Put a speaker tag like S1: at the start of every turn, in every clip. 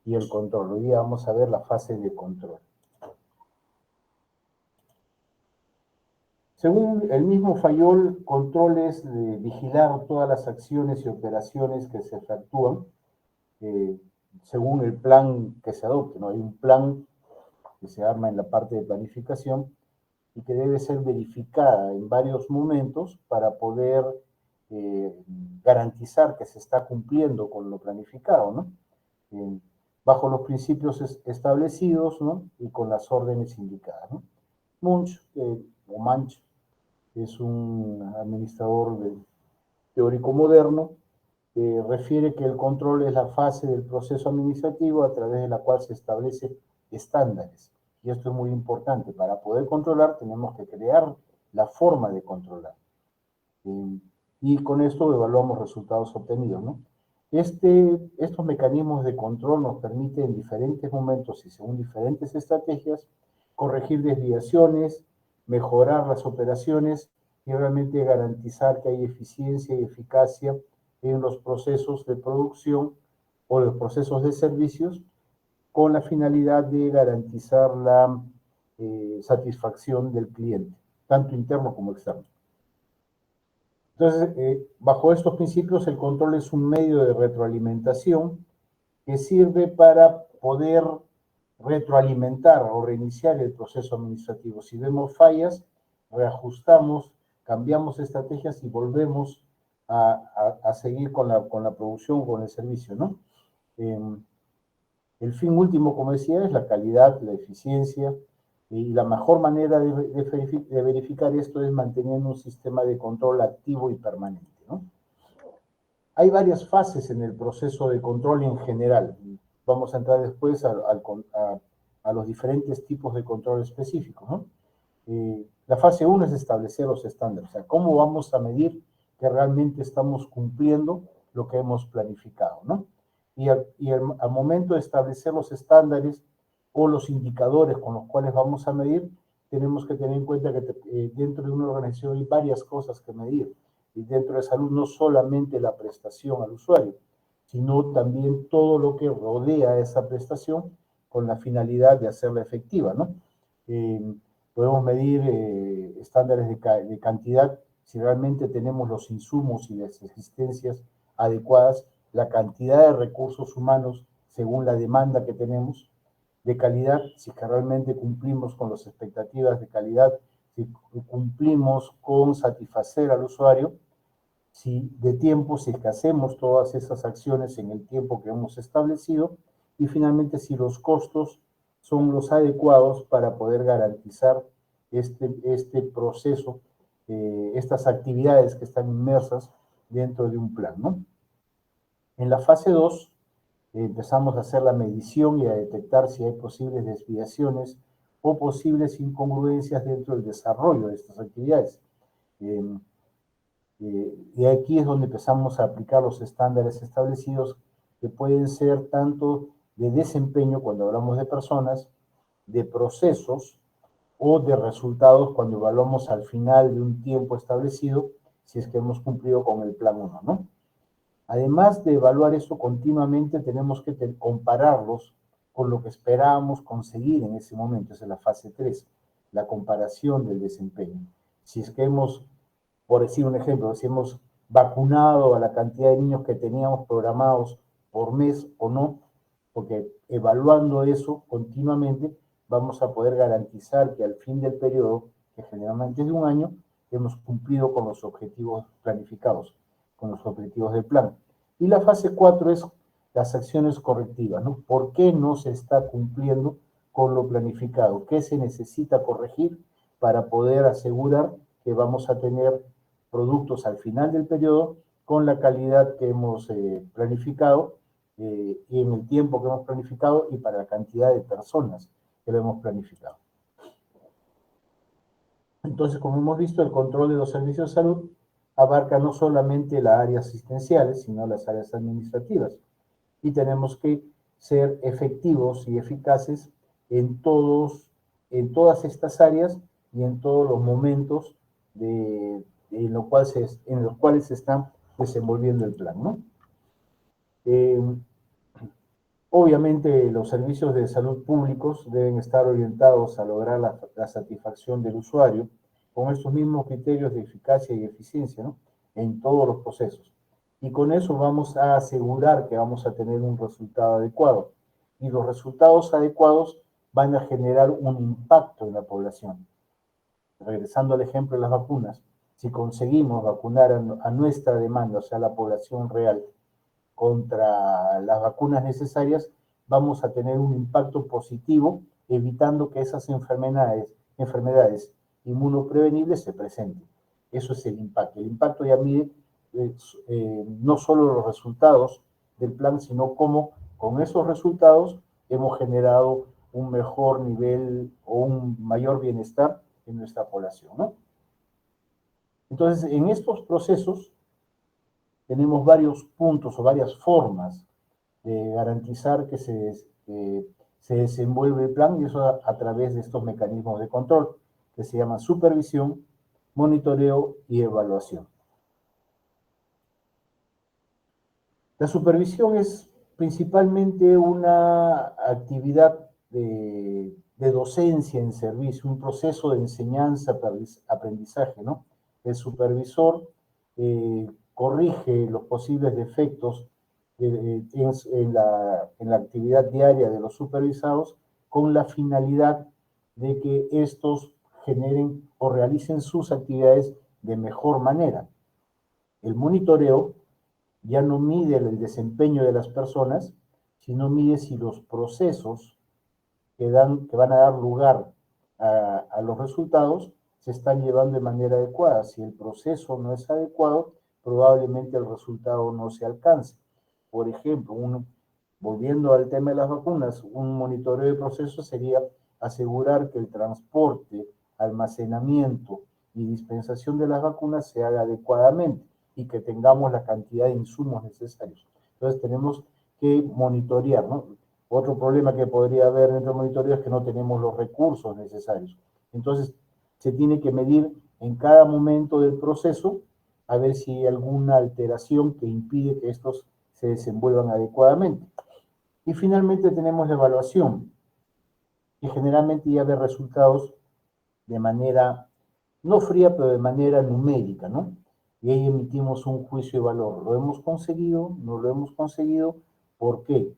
S1: y el control. Hoy día vamos a ver la fase de control. Según el mismo Fayol, control es vigilar todas las acciones y operaciones que se efectúan según el plan que se adopte, ¿no? Hay un plan que se arma en la parte de planificación y que debe ser verificada en varios momentos para poder eh, garantizar que se está cumpliendo con lo planificado, ¿no? Eh, bajo los principios establecidos, ¿no? Y con las órdenes indicadas, ¿no? Munch, o Manch, es un administrador teórico moderno, refiere que el control es la fase del proceso administrativo a través de la cual se establecen estándares. Y esto es muy importante. Para poder controlar tenemos que crear la forma de controlar. Y con esto evaluamos resultados obtenidos, ¿no? Estos mecanismos de control nos permiten en diferentes momentos y según diferentes estrategias corregir desviaciones, mejorar las operaciones y realmente garantizar que hay eficiencia y eficacia en los procesos de producción o los procesos de servicios con la finalidad de garantizar la satisfacción del cliente, tanto interno como externo. Entonces, bajo estos principios, el control es un medio de retroalimentación que sirve para poder retroalimentar o reiniciar el proceso administrativo. Si vemos fallas, reajustamos, cambiamos estrategias y volvemos a seguir con la producción, con el servicio, ¿no? Eh, el fin último, como decía, es la calidad, la eficiencia, y la mejor manera de verificar esto es manteniendo un sistema de control activo y permanente, ¿no? Hay varias fases en el proceso de control en general. Vamos a entrar después a los diferentes tipos de control específicos, ¿no? La fase 1 es establecer los estándares, o sea, cómo vamos a medir que realmente estamos cumpliendo lo que hemos planificado, ¿no? Al momento de establecer los estándares o los indicadores con los cuales vamos a medir, tenemos que tener en cuenta que dentro de una organización hay varias cosas que medir. Y dentro de salud no solamente la prestación al usuario, sino también todo lo que rodea esa prestación con la finalidad de hacerla efectiva, ¿no? Eh, podemos medir estándares de cantidad si realmente tenemos los insumos y las existencias adecuadas, la cantidad de recursos humanos según la demanda que tenemos, de calidad, si que realmente cumplimos con las expectativas de calidad, si cumplimos con satisfacer al usuario, si de tiempo, si es que hacemos todas esas acciones en el tiempo que hemos establecido, y finalmente si los costos son los adecuados para poder garantizar este proceso, estas actividades que están inmersas dentro de un plan, ¿no? En la fase 2 empezamos a hacer la medición y a detectar si hay posibles desviaciones o posibles incongruencias dentro del desarrollo de estas actividades. Y aquí es donde empezamos a aplicar los estándares establecidos que pueden ser tanto de desempeño cuando hablamos de personas, de procesos o de resultados cuando evaluamos al final de un tiempo establecido si es que hemos cumplido con el plan 1, ¿no? Además de evaluar eso continuamente, tenemos que compararlos con lo que esperábamos conseguir en ese momento. Esa es la fase 3, la comparación del desempeño. Si es que hemos, por decir un ejemplo, si hemos vacunado a la cantidad de niños que teníamos programados por mes o no, porque evaluando eso continuamente vamos a poder garantizar que al fin del periodo, que generalmente es de un año, hemos cumplido con los objetivos planificados, con los objetivos del plan. Y la fase 4 es las acciones correctivas, ¿no? ¿Por qué no se está cumpliendo con lo planificado? ¿Qué se necesita corregir para poder asegurar que vamos a tener productos al final del periodo con la calidad que hemos planificado y en el tiempo que hemos planificado y para la cantidad de personas que lo hemos planificado? Entonces, como hemos visto, el control de los servicios de salud abarca no solamente las áreas asistenciales, sino las áreas administrativas. Y tenemos que ser efectivos y eficaces en todas estas áreas y en todos los momentos en los cuales se está desenvolviendo el plan, ¿no? Obviamente, los servicios de salud públicos deben estar orientados a lograr la satisfacción del usuario con estos mismos criterios de eficacia y eficiencia, ¿no? En todos los procesos. Y con eso vamos a asegurar que vamos a tener un resultado adecuado. Y los resultados adecuados van a generar un impacto en la población. Regresando al ejemplo de las vacunas, si conseguimos vacunar a nuestra demanda, o sea, la población real, contra las vacunas necesarias, vamos a tener un impacto positivo, evitando que esas enfermedades inmunoprevenibles se presenten. Eso es el impacto. El impacto ya mide no solo los resultados del plan, sino cómo con esos resultados hemos generado un mejor nivel o un mayor bienestar en nuestra población, ¿no? Entonces, en estos procesos tenemos varios puntos o varias formas de garantizar que se desenvuelve el plan, y eso a través de estos mecanismos de control que se llaman supervisión, monitoreo y evaluación. La supervisión es principalmente una actividad de docencia en servicio, un proceso de enseñanza-aprendizaje, ¿no? El supervisor corrige los posibles defectos en la actividad diaria de los supervisados con la finalidad de que estos generen o realicen sus actividades de mejor manera. El monitoreo ya no mide el desempeño de las personas, sino mide si los procesos que van a dar lugar a los resultados se están llevando de manera adecuada. Si el proceso no es adecuado, probablemente el resultado no se alcance. Por ejemplo, volviendo al tema de las vacunas, un monitoreo de procesos sería asegurar que el transporte, almacenamiento y dispensación de las vacunas se haga adecuadamente y que tengamos la cantidad de insumos necesarios. Entonces tenemos que monitorear, ¿no? Otro problema que podría haber dentro del monitoreo es que no tenemos los recursos necesarios. Entonces se tiene que medir en cada momento del proceso a ver si hay alguna alteración que impide que estos se desenvuelvan adecuadamente. Y finalmente tenemos la evaluación, que generalmente ya ve resultados de manera, no fría, pero de manera numérica, ¿no? Y ahí emitimos un juicio de valor. ¿Lo hemos conseguido? ¿No lo hemos conseguido? ¿Por qué?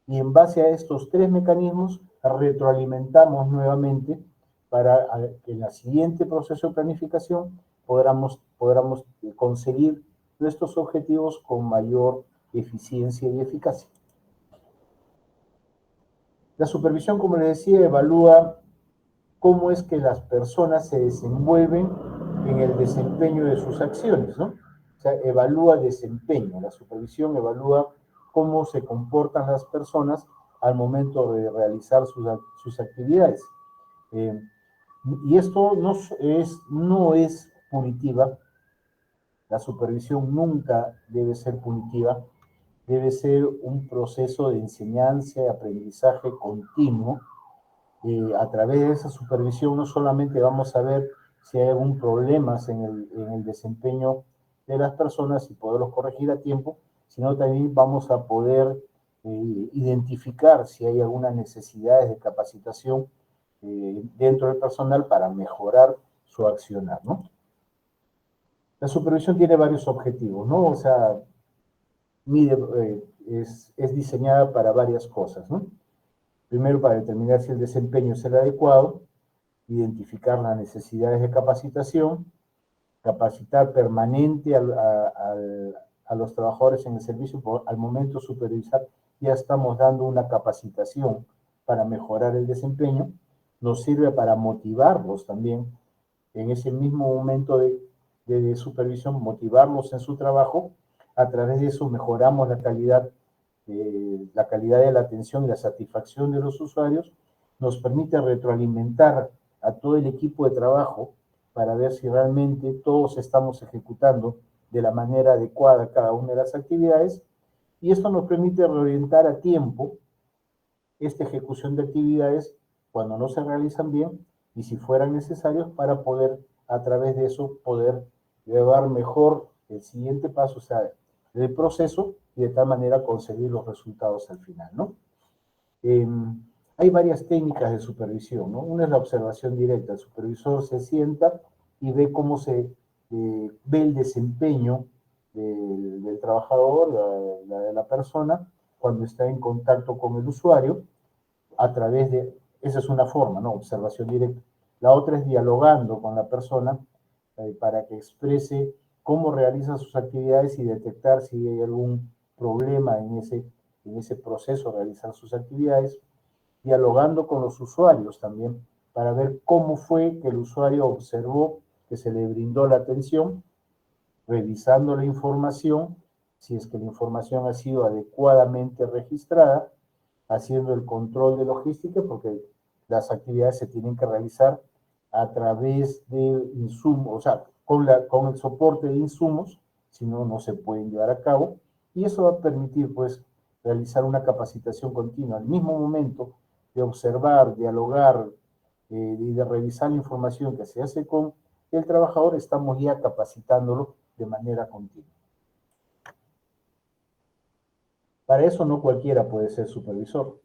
S1: Y en base a estos tres mecanismos retroalimentamos nuevamente para que en el siguiente proceso de planificación podamos conseguir nuestros objetivos con mayor eficiencia y eficacia. La supervisión, como les decía, evalúa cómo es que las personas se desenvuelven en el desempeño de sus acciones, ¿no? O sea, evalúa desempeño. La supervisión evalúa cómo se comportan las personas al momento de realizar sus actividades. Y esto no es punitiva. La supervisión nunca debe ser punitiva. Debe ser un proceso de enseñanza y aprendizaje continuo. A través de esa supervisión no solamente vamos a ver si hay algún problema en el desempeño de las personas y poderlos corregir a tiempo, sino también vamos a poder identificar si hay algunas necesidades de capacitación dentro del personal para mejorar su accionar, ¿no? La supervisión tiene varios objetivos, ¿no? O sea, es diseñada para varias cosas, ¿no? Primero, para determinar si el desempeño es el adecuado, identificar las necesidades de capacitación, capacitar permanente a los trabajadores en el servicio. Al momento de supervisar, ya estamos dando una capacitación para mejorar el desempeño. Nos sirve para motivarlos también en ese mismo momento de supervisión, motivarlos en su trabajo. A través de eso mejoramos la calidad de la atención y la satisfacción de los usuarios. Nos permite retroalimentar a todo el equipo de trabajo para ver si realmente todos estamos ejecutando de la manera adecuada cada una de las actividades, y esto nos permite reorientar a tiempo esta ejecución de actividades cuando no se realizan bien, y si fueran necesarios, para poder a través de eso poder llevar mejor el siguiente paso, o sea, el proceso, y de tal manera conseguir los resultados al final, ¿no? Hay varias técnicas de supervisión, ¿no? Una es la observación directa. El supervisor se sienta y ve cómo se ve el desempeño del trabajador, de la persona, cuando está en contacto con el usuario, a través de, esa es una forma, ¿no? Observación directa. La otra es dialogando con la persona para que exprese cómo realiza sus actividades y detectar si hay algún problema en ese proceso de realizar sus actividades, dialogando con los usuarios también para ver cómo fue que el usuario observó que se le brindó la atención, revisando la información, si es que la información ha sido adecuadamente registrada, haciendo el control de logística, porque las actividades se tienen que realizar a través de insumos, o sea, con el soporte de insumos, si no, no se pueden llevar a cabo, y eso va a permitir, pues, realizar una capacitación continua. Al mismo momento de observar, dialogar y de revisar la información que se hace con el trabajador, estamos ya capacitándolo de manera continua. Para eso no cualquiera puede ser supervisor.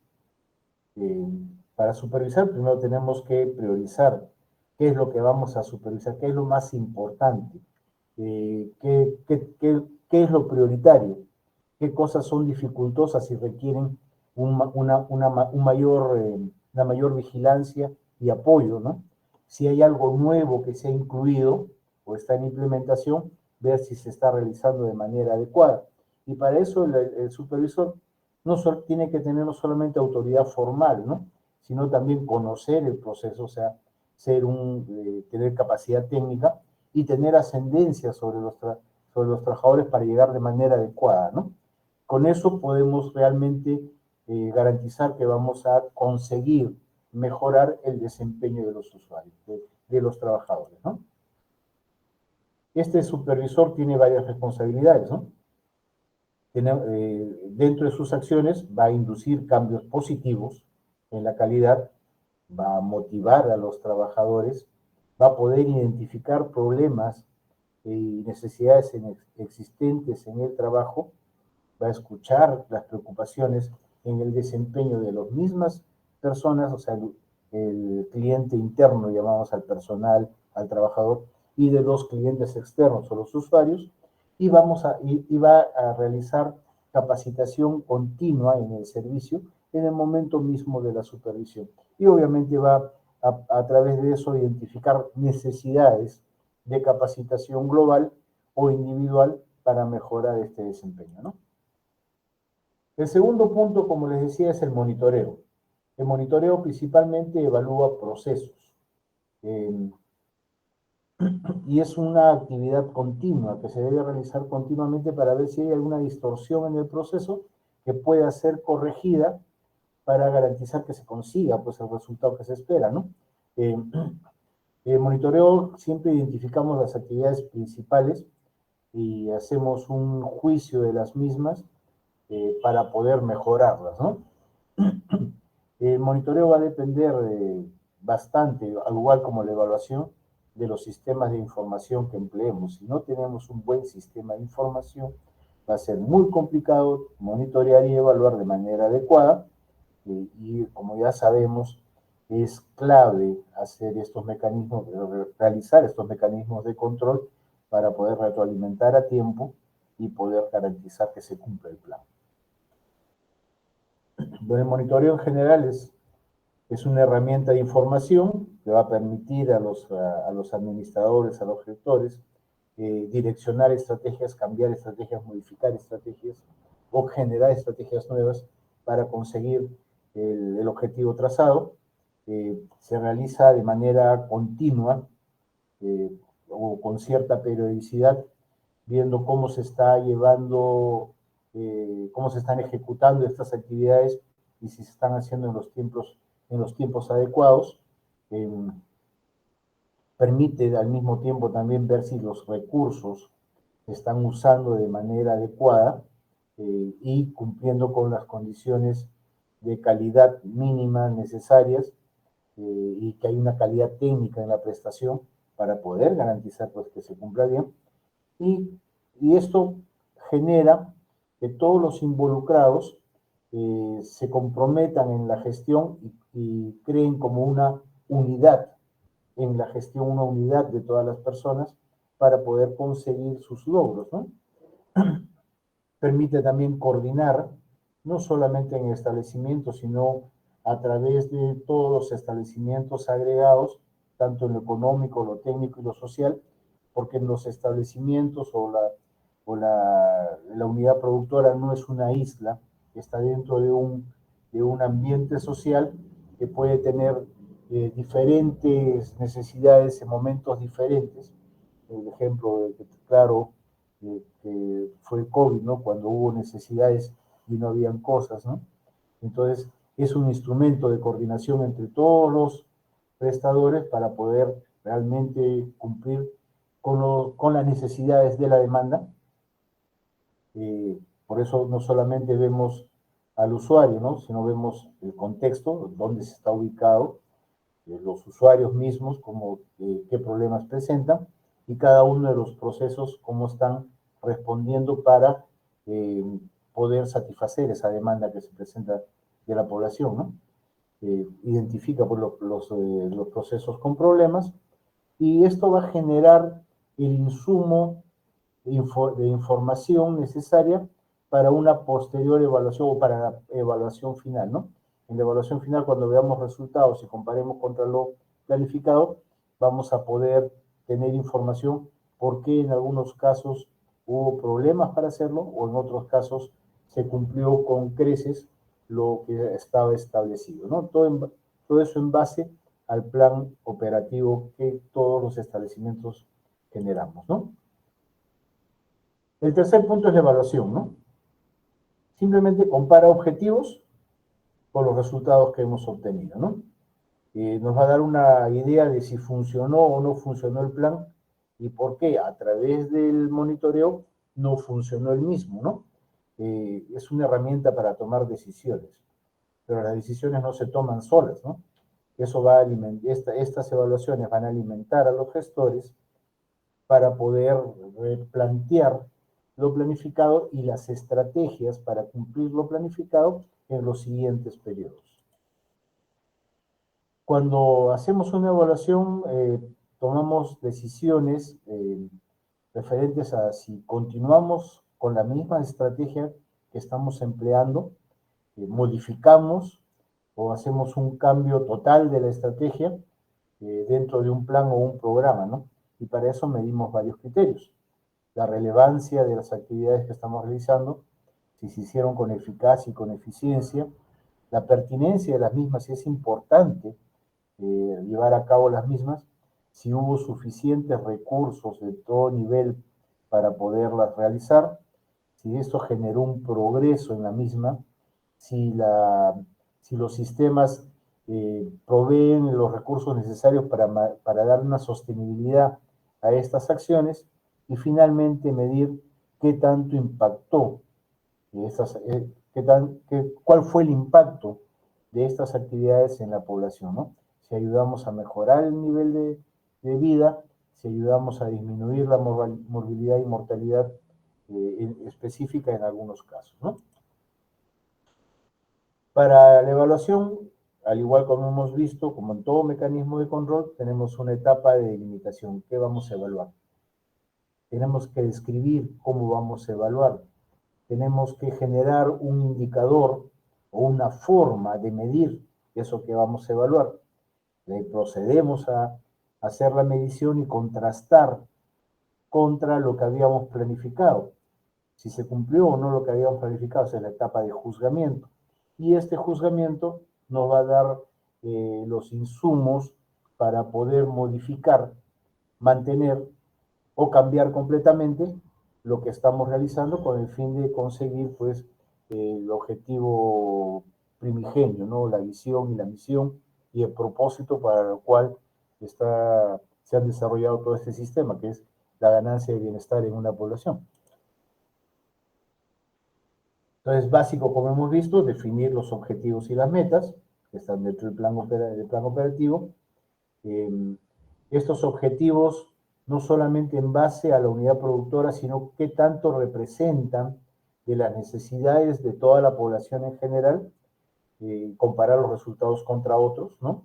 S1: Eh, para supervisar, primero tenemos que priorizar qué es lo que vamos a supervisar, qué es lo más importante, qué es lo prioritario, qué cosas son dificultosas y requieren una mayor vigilancia y apoyo, ¿no? Si hay algo nuevo que se ha incluido o está en implementación, ver si se está realizando de manera adecuada. Y para eso el supervisor no tiene que tener no solamente autoridad formal, ¿no? Sino también conocer el proceso, o sea, tener capacidad técnica y tener ascendencia sobre los trabajadores para llegar de manera adecuada, ¿no? Con eso podemos realmente garantizar que vamos a conseguir mejorar el desempeño de los usuarios, de los trabajadores, ¿no? Este supervisor tiene varias responsabilidades, ¿no? Dentro de sus acciones va a inducir cambios positivos en la calidad, va a motivar a los trabajadores, va a poder identificar problemas y necesidades existentes en el trabajo, va a escuchar las preocupaciones en el desempeño de las mismas personas, o sea, el cliente interno, llamamos al personal, al trabajador, y de los clientes externos o los usuarios, y va a realizar capacitación continua en el servicio en el momento mismo de la supervisión. Y obviamente va a través de eso identificar necesidades de capacitación global o individual para mejorar este desempeño, ¿no? El segundo punto, como les decía, es el monitoreo. El monitoreo principalmente evalúa procesos eh, y es una actividad continua que se debe realizar continuamente para ver si hay alguna distorsión en el proceso que pueda ser corregida para garantizar que se consiga pues, el resultado que se espera, ¿no? Eh, el monitoreo siempre identificamos las actividades principales y hacemos un juicio de las mismas para poder mejorarlas, ¿no? El monitoreo va a depender bastante, al igual como la evaluación, de los sistemas de información que empleemos. Si no tenemos un buen sistema de información, va a ser muy complicado monitorear y evaluar de manera adecuada. Y como ya sabemos, es clave hacer estos mecanismos, realizar estos mecanismos de control para poder retroalimentar a tiempo y poder garantizar que se cumpla el plan. Bueno, el monitoreo en general es una herramienta de información que va a permitir a los administradores, a los gestores, direccionar estrategias, cambiar estrategias, modificar estrategias o generar estrategias nuevas para conseguir el objetivo trazado. Se realiza de manera continua o con cierta periodicidad, viendo cómo se está llevando, cómo se están ejecutando estas actividades y si se están haciendo en los tiempos adecuados. Permite al mismo tiempo también ver si los recursos se están usando de manera adecuada y cumpliendo con las condiciones de calidad mínima necesarias y que hay una calidad técnica en la prestación para poder garantizar pues, que se cumpla bien. Y esto genera que todos los involucrados se comprometan en la gestión y creen como una unidad en la gestión, una unidad de todas las personas para poder conseguir sus logros, ¿no? Permite también coordinar, no solamente en el establecimiento, sino a través de todos los establecimientos agregados, tanto en lo económico, lo técnico y lo social, porque en los establecimientos la unidad productora no es una isla, está dentro de un ambiente social que puede tener diferentes necesidades en momentos diferentes. El ejemplo, claro, que fue el COVID, ¿no? Cuando hubo necesidades y no habían cosas, ¿no? Entonces, es un instrumento de coordinación entre todos los prestadores para poder realmente cumplir con las necesidades de la demanda. Por eso no solamente vemos al usuario, ¿no? Sino vemos el contexto, dónde se está ubicado, los usuarios mismos, qué problemas presentan, y cada uno de los procesos, cómo están respondiendo para poder satisfacer esa demanda que se presenta de la población, ¿no? Identifica pues, los procesos con problemas, y esto va a generar el insumo de información necesaria para una posterior evaluación o para la evaluación final, ¿no? En la evaluación final, cuando veamos resultados y comparemos contra lo planificado, vamos a poder tener información por qué en algunos casos hubo problemas para hacerlo o en otros casos se cumplió con creces lo que estaba establecido, ¿no? Todo eso en base al plan operativo que todos los establecimientos generamos, ¿no? El tercer punto es la evaluación, ¿no? Simplemente compara objetivos con los resultados que hemos obtenido, ¿no? Nos va a dar una idea de si funcionó o no funcionó el plan y por qué a través del monitoreo no funcionó el mismo, ¿no? Es una herramienta para tomar decisiones, pero las decisiones no se toman solas, ¿no? Eso va a estas evaluaciones van a alimentar a los gestores para poder replantear lo planificado y las estrategias para cumplir lo planificado en los siguientes periodos. Cuando hacemos una evaluación, tomamos decisiones referentes a si continuamos con la misma estrategia que estamos empleando, modificamos o hacemos un cambio total de la estrategia dentro de un plan o un programa, ¿no? Y para eso medimos varios criterios. La relevancia de las actividades que estamos realizando, si se hicieron con eficacia y con eficiencia, la pertinencia de las mismas, si es importante llevar a cabo las mismas, si hubo suficientes recursos de todo nivel para poderlas realizar, si esto generó un progreso en la misma, si los sistemas proveen los recursos necesarios para dar una sostenibilidad a estas acciones, y finalmente medir qué tanto impactó, cuál fue el impacto de estas actividades en la población, ¿no? Si ayudamos a mejorar el nivel de vida, si ayudamos a disminuir la morbilidad y mortalidad específica en algunos casos, ¿no? Para la evaluación, al igual como hemos visto, como en todo mecanismo de control, tenemos una etapa de delimitación. ¿Qué vamos a evaluar? Tenemos que describir cómo vamos a evaluar. Tenemos que generar un indicador o una forma de medir eso que vamos a evaluar. Procedemos a hacer la medición y contrastar contra lo que habíamos planificado. Si se cumplió o no lo que habíamos planificado, esa es la etapa de juzgamiento. Y este juzgamiento nos va a dar los insumos para poder modificar, mantener o cambiar completamente lo que estamos realizando con el fin de conseguir pues el objetivo primigenio, ¿no? La visión y la misión y el propósito para el cual se han desarrollado todo este sistema, que es la ganancia de bienestar en una población. Entonces, básico, como hemos visto, definir los objetivos y las metas, que están dentro del plan operativo. Estos objetivos no solamente en base a la unidad productora, sino qué tanto representan de las necesidades de toda la población en general, comparar los resultados contra otros, ¿no?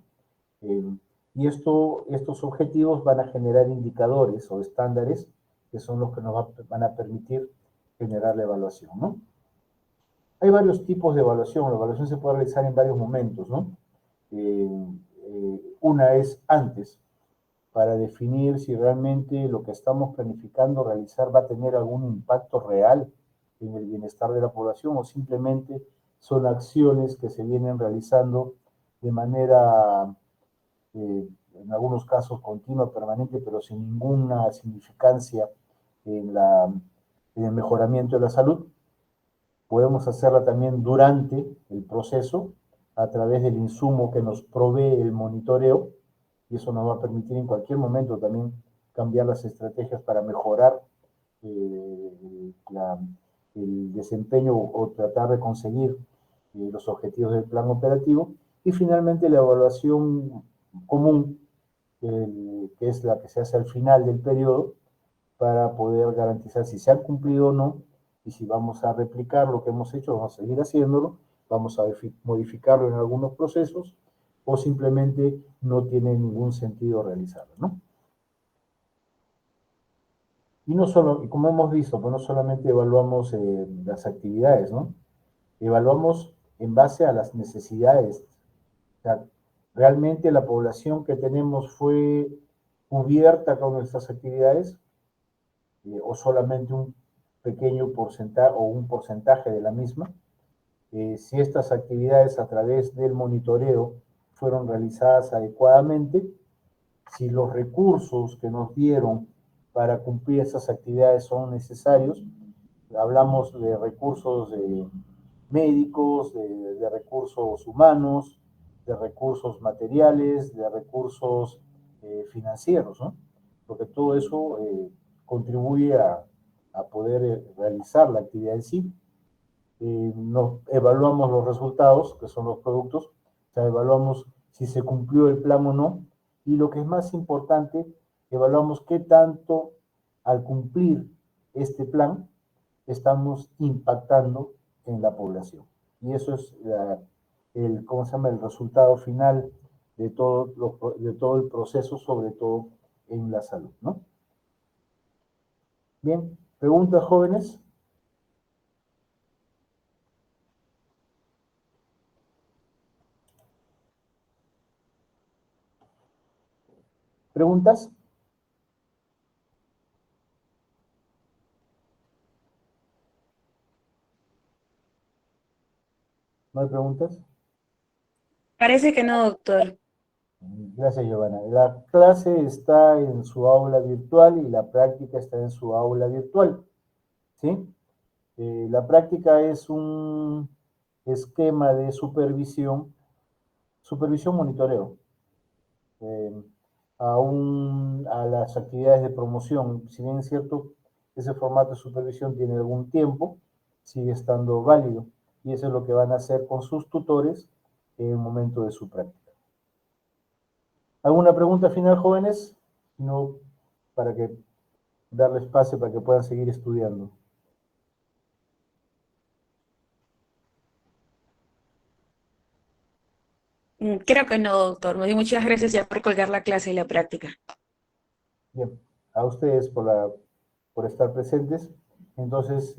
S1: Y estos objetivos van a generar indicadores o estándares que son los que nos van a permitir generar la evaluación, ¿no? Hay varios tipos de evaluación. La evaluación se puede realizar en varios momentos, ¿no? Una es antes, para definir si realmente lo que estamos planificando realizar va a tener algún impacto real en el bienestar de la población o simplemente son acciones que se vienen realizando de manera, en algunos casos, continua, permanente, pero sin ninguna significancia en el mejoramiento de la salud. Podemos hacerla también durante el proceso a través del insumo que nos provee el monitoreo, y eso nos va a permitir en cualquier momento también cambiar las estrategias para mejorar el desempeño o tratar de conseguir los objetivos del plan operativo. Y finalmente la evaluación común, que es la que se hace al final del periodo, para poder garantizar si se ha cumplido o no, y si vamos a replicar lo que hemos hecho, vamos a seguir haciéndolo, vamos a modificarlo en algunos procesos, o simplemente no tiene ningún sentido realizarlo, ¿no? Y no solo, como hemos visto, pues no solamente evaluamos las actividades, ¿no? Evaluamos en base a las necesidades. O sea, ¿realmente la población que tenemos fue cubierta con nuestras actividades? O solamente un pequeño porcentaje o un porcentaje de la misma. Si estas actividades a través del monitoreo fueron realizadas adecuadamente, si los recursos que nos dieron para cumplir esas actividades son necesarios. Hablamos de recursos médicos, de recursos humanos, de recursos materiales, de recursos financieros, ¿no? Porque todo eso contribuye a poder realizar la actividad en sí. Nos evaluamos los resultados, que son los productos, o sea, evaluamos si se cumplió el plan o no, y lo que es más importante, evaluamos qué tanto al cumplir este plan estamos impactando en la población. Y eso es ¿cómo se llama? El resultado final de todo el proceso, sobre todo en la salud, ¿no? Bien, ¿preguntas, jóvenes? ¿Preguntas? ¿No hay preguntas?
S2: Parece que no, doctor.
S1: Gracias, Giovanna. La clase está en su aula virtual y la práctica está en su aula virtual, ¿sí? La práctica es un esquema de supervisión monitoreo, eh, a las actividades de promoción. Si bien es cierto, ese formato de supervisión tiene algún tiempo, sigue estando válido, y eso es lo que van a hacer con sus tutores en el momento de su práctica. ¿Alguna pregunta final, jóvenes? No, para que darles pase para que puedan seguir estudiando.
S2: Creo que no, doctor. Muchas gracias ya por colgar la clase y la práctica.
S1: Bien, a ustedes por estar presentes. Entonces,